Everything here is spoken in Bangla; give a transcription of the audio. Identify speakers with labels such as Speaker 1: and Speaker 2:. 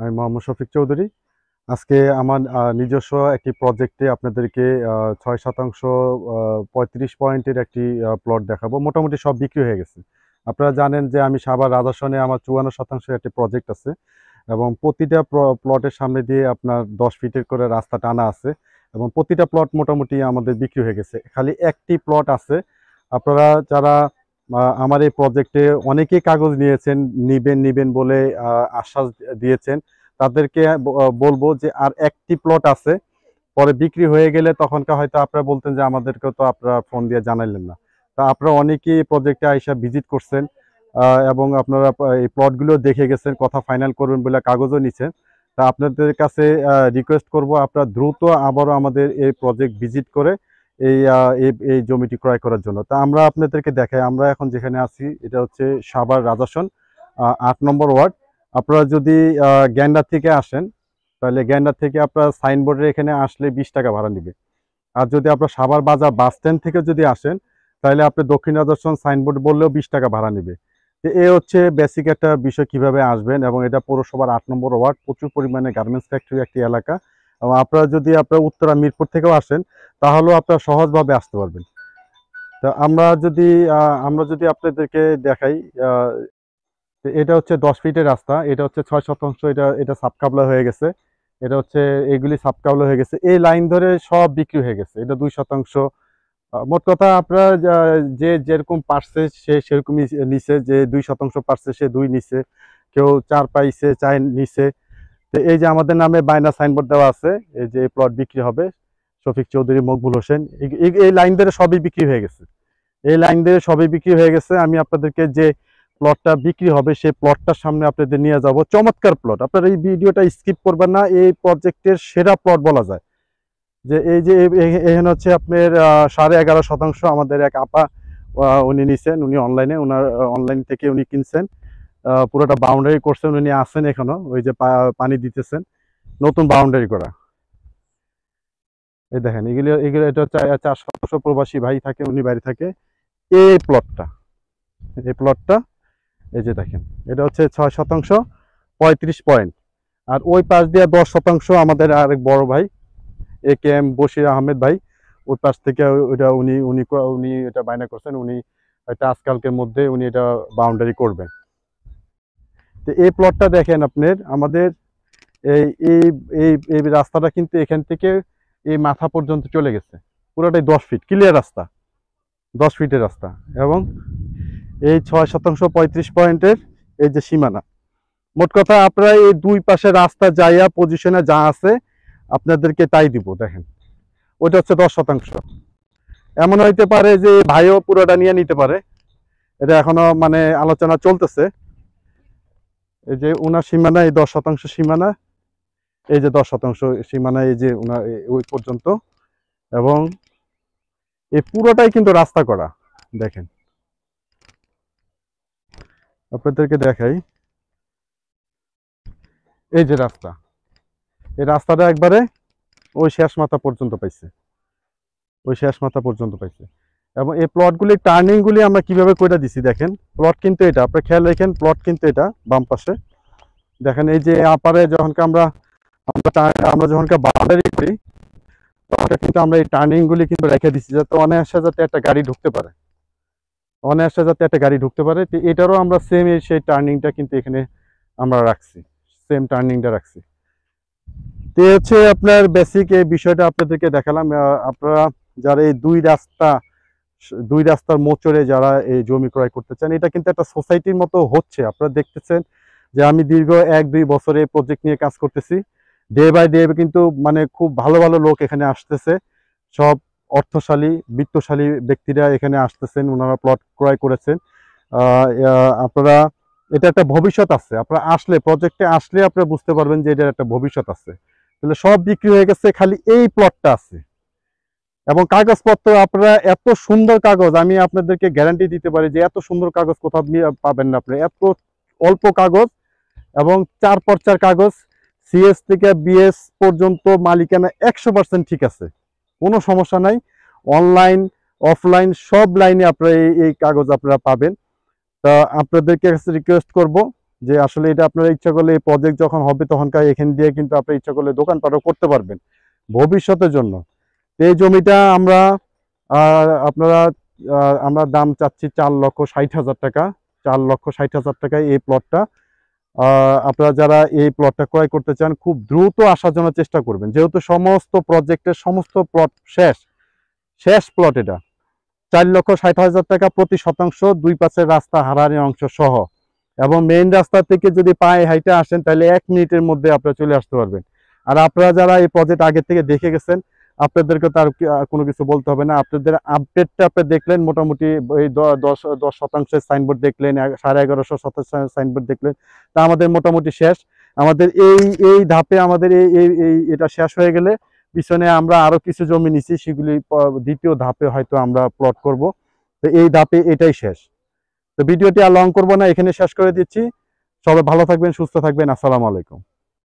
Speaker 1: আমি মোহাম্মদ শফিক চৌধুরী। আজকে আমার নিজস্ব একটি প্রজেক্টে আপনাদেরকে ৬% ৩৫ পয়েন্টের একটি প্লট দেখাবো। মোটামুটি সব বিক্রি হয়ে গেছে। আপনারা জানেন যে আমি সাভার রাজাসনে আমার ৫৪% একটি প্রজেক্ট আছে এবং প্রতিটা প্লটের সামনে দিয়ে আপনার ১০ ফিটের করে রাস্তা টানা আছে এবং প্রতিটা প্লট মোটামুটি আমাদের বিক্রি হয়ে গেছে। খালি একটি প্লট আছে। আপনারা যারা আমার এই প্রজেক্টে অনেকেই কাগজ নিয়েছেন, নিবেন বলে আশ্বাস দিয়েছেন, তাদেরকে বলবো যে আর একটি প্লট আছে, পরে বিক্রি হয়ে গেলে তখনকার হয়তো আপনারা বলতেন যে আমাদেরকে তো আপনারা ফোন দিয়ে জানাইলেন না। তা আপনারা অনেকেই প্রজেক্টে আইসা ভিজিট করছেন এবং আপনারা এই প্লটগুলো দেখে গেছেন, কথা ফাইনাল করবেন বলে কাগজও নিচ্ছেন। তা আপনাদের কাছে রিকোয়েস্ট করব আপনারা দ্রুত আবারও আমাদের এই প্রজেক্ট ভিজিট করে এই এই জমিটি ক্রয় করার জন্য। তা আমরা আপনাদেরকে দেখাই, আমরা এখন যেখানে আছি এটা হচ্ছে সাভার রাজাসন ৮ নম্বর ওয়ার্ড। আপনারা যদি গ্যান্ডার থেকে আসেন তাহলে গ্যান্ডার থেকে আপনার সাইনবোর্ডের এখানে আসলে 20 টাকা ভাড়া নেবে। আর যদি আপনার সাভার বাজার বাস স্ট্যান্ড থেকে যদি আসেন তাহলে আপনি দক্ষিণ রাজাসন সাইনবোর্ড বললেও 20 টাকা ভাড়া নেবে। তো এ হচ্ছে বেসিক একটা বিষয় কিভাবে আসবেন। এবং এটা পৌরসভার ৮ নম্বর ওয়ার্ড, প্রচুর পরিমাণে গার্মেন্টস ফ্যাক্টরি একটি এলাকা। এবং আপনারা যদি আপনার উত্তরা মিরপুর থেকেও আসেন তাহলেও আপনারা সহজভাবে আসতে পারবেন। তো আমরা যদি আপনাদেরকে দেখাই, এটা হচ্ছে 10 ফিটের রাস্তা, এটা হচ্ছে ৬%, এটা সাবকাবলা হয়ে গেছে, এটা হচ্ছে এইগুলি সাবকাবলা হয়ে গেছে, এই লাইন ধরে সব বিক্রি হয়ে গেছে। এটা 2%। মোট কথা আপনারা যে যেরকম পারছে সে সেরকমই নিছে, যে 2% পারছে সে 2 নিছে, কেউ 4 পাইছে 4 নিছে। তো এই যে আমাদের নামে বায়না সাইনবোর্ড দেওয়া আছে, এই যে প্লট বিক্রি হবে শফিক চৌধুরী মকবুল হোসেন, এই লাইন ধরে সবই বিক্রি হয়ে গেছে। এই লাইন ধরে সবই বিক্রি হয়ে গেছে। আমি আপনাদেরকে যে প্লটটা বিক্রি হবে সেই প্লটটার সামনে আপনাদের নিয়ে যাব। চমৎকার প্লট, আপনারা এই ভিডিওটা স্কিপ করবেন না। এই প্রজেক্টের সেরা প্লট বলা যায়। যে এই যে এখানে হচ্ছে আপনার 11.5% আমাদের এক আপা উনি নিছেন, উনি অনলাইনে ওনার অনলাইন থেকে উনি কিনছেন, পুরোটা বাউন্ডারি করছেন, উনি আসেন এখনো, ওই যে পানি দিতেছেন, নতুন বাউন্ডারি করা। এই দেখেন এগুলো এগুলো এটা হচ্ছে 4 শতাংশ প্রবাসী ভাই থাকে, উনি বাইরে থাকে। এই প্লটটা এই যে দেখেন এটা হচ্ছে 6% 35 পয়েন্ট। আর ওই পাশ দিয়ে 10% আমাদের আরেক বড় ভাই AKM বশির আহমেদ ভাই, ওই পাশ থেকে ওইটা উনি উনি উনি এটা বায়না করছেন, উনি হয়তো আজকালকের মধ্যে উনি এটা বাউন্ডারি করবেন। তো এই প্লটটা দেখেন আপনার আমাদের এই এই এই এই রাস্তাটা কিন্তু এখান থেকে এই মাথা পর্যন্ত চলে গেছে, পুরোটাই 10 ফিট ক্লিয়ার রাস্তা, 10 ফিটের রাস্তা। এবং এই 6% 35 পয়েন্টের এই যে সীমানা। মোট কথা আপনারা এই দুই পাশে রাস্তা যাইয়া পজিশনে যা আছে আপনাদেরকে তাই দিব। দেখেন ওইটা হচ্ছে 10%। এমন হইতে পারে যে ভাইও পুরোটা নিয়ে নিতে পারে, এটা এখনো মানে আলোচনা চলতেছে। এই যে উনার সীমানা এই 10% সীমানা, এই যে 10% সীমানা, এই যে উনার ওই পর্যন্ত। এবং এই পুরোটাই কিন্তু রাস্তা করা। দেখেন আপনাদেরকে দেখাই, এই যে রাস্তা, এই রাস্তাটা একবারে ওই শেষ মাথা পর্যন্ত পাইছে, ওই শেষ মাথা পর্যন্ত পাইছে। এবং এই প্লটগুলি টার্নিংগুলি আমরা কিভাবে করে দিছি দেখেন। প্লট কিন্তু এটা, আপনারা খেয়াল রাখেন, প্লট কিন্তু এটা বাম পাশে দেখেন। এই যে আপারে যখনকে আমরা যখনকে বাউন্ডারি করি তখন কিন্তু আমরা এই টার্নিংগুলি কিন্তু রেখে দিচ্ছি, যাতে অনায়াসে যাতে একটা গাড়ি ঢুকতে পারে, অনায়াসে যাতে একটা গাড়ি ঢুকতে পারে। তো এটারও আমরা সেম সেই টার্নিংটা কিন্তু এখানে আমরা রাখছি, সেম টার্নিংটা রাখছি। তো হচ্ছে আপনার বেসিক এই বিষয়টা আপনাদেরকে দেখালাম। আপনারা যারা এই দুই রাস্তার মোচড়ে যারা এই জমি ক্রয় করতে চান, এটা কিন্তু একটা সোসাইটির মতো হচ্ছে। আপনারা দেখতেছেন যে আমি দীর্ঘ 1-2 বছরে প্রজেক্ট নিয়ে কাজ করতেছি। ডে বাই ডে কিন্তু মানে খুব ভালো ভালো লোক এখানে আসতেছে, সব অর্থশালী বিত্তশালী ব্যক্তিরা এখানে আসতেছেন, ওনারা প্লট ক্রয় করেছেন। আপনারা এটা একটা ভবিষ্যৎ আছে, আপনারা আসলে প্রজেক্টে আসলে আপনারা বুঝতে পারবেন যে এটার একটা ভবিষ্যৎ আছে। তাহলে সব বিক্রি হয়ে গেছে, খালি এই প্লটটা আছে। এবং কাগজপত্র আপনারা এত সুন্দর কাগজ, আমি আপনাদেরকে গ্যারান্টি দিতে পারি যে এত সুন্দর কাগজ কোথাও পাবেন না আপনি। এত অল্প কাগজ এবং 4 পর্চার কাগজ, CS থেকে BS পর্যন্ত মালিকানা 100% ঠিক আছে, কোনো সমস্যা নাই। অনলাইন অফলাইন সব লাইনে আপনারা এই কাগজ আপনারা পাবেন। তা আপনাদেরকে রিকোয়েস্ট করব যে আসলে এটা আপনারা ইচ্ছা করলে এই প্রজেক্ট যখন হবে তখনকার এখান দিয়ে কিন্তু আপনারা ইচ্ছা করলে দোকানপাটও করতে পারবেন ভবিষ্যতের জন্য। এই জমিটা আমরা আপনারা আমরা দাম চাচ্ছি 4,60,000 টাকা। 4,60,000 টাকায় এই প্লটটা। আপনারা যারা এই প্লটটা ক্রয় করতে চান খুব দ্রুত আসার জন্য চেষ্টা করবেন, যেহেতু সমস্ত প্রজেক্টের সমস্ত প্লট শেষ শেষ প্লট এটা। 4,60,000 টাকা প্রতি শতাংশ, 2 পাশের রাস্তা হারানি অংশ সহ, এবং মেইন রাস্তা থেকে যদি পায়ে হাইটে আসেন তাহলে 1 মিনিটের মধ্যে আপনারা চলে আসতে পারবেন। আর আপনারা যারা এই প্রজেক্ট আগে থেকে দেখে গেছেন আপনাদেরকে তার কোনো কিছু বলতে হবে না। আপনাদের আপডেটটা আপনি দেখলেন, মোটামুটি এই 10% সাইনবোর্ড দেখলেন, 1150 সাইনবোর্ড দেখলেন, তা আমাদের মোটামুটি শেষ। আমাদের এই এই ধাপে আমাদের এই এটা শেষ হয়ে গেলে পিছনে আমরা আরো কিছু জমি নিছি, সেগুলি দ্বিতীয় ধাপে হয়তো আমরা প্লট করব। তো এই ধাপে এটাই শেষ। তো ভিডিওটি আর লং করবো না, এখানে শেষ করে দিচ্ছি। সবাই ভালো থাকবেন, সুস্থ থাকবেন। আসসালামু আলাইকুম।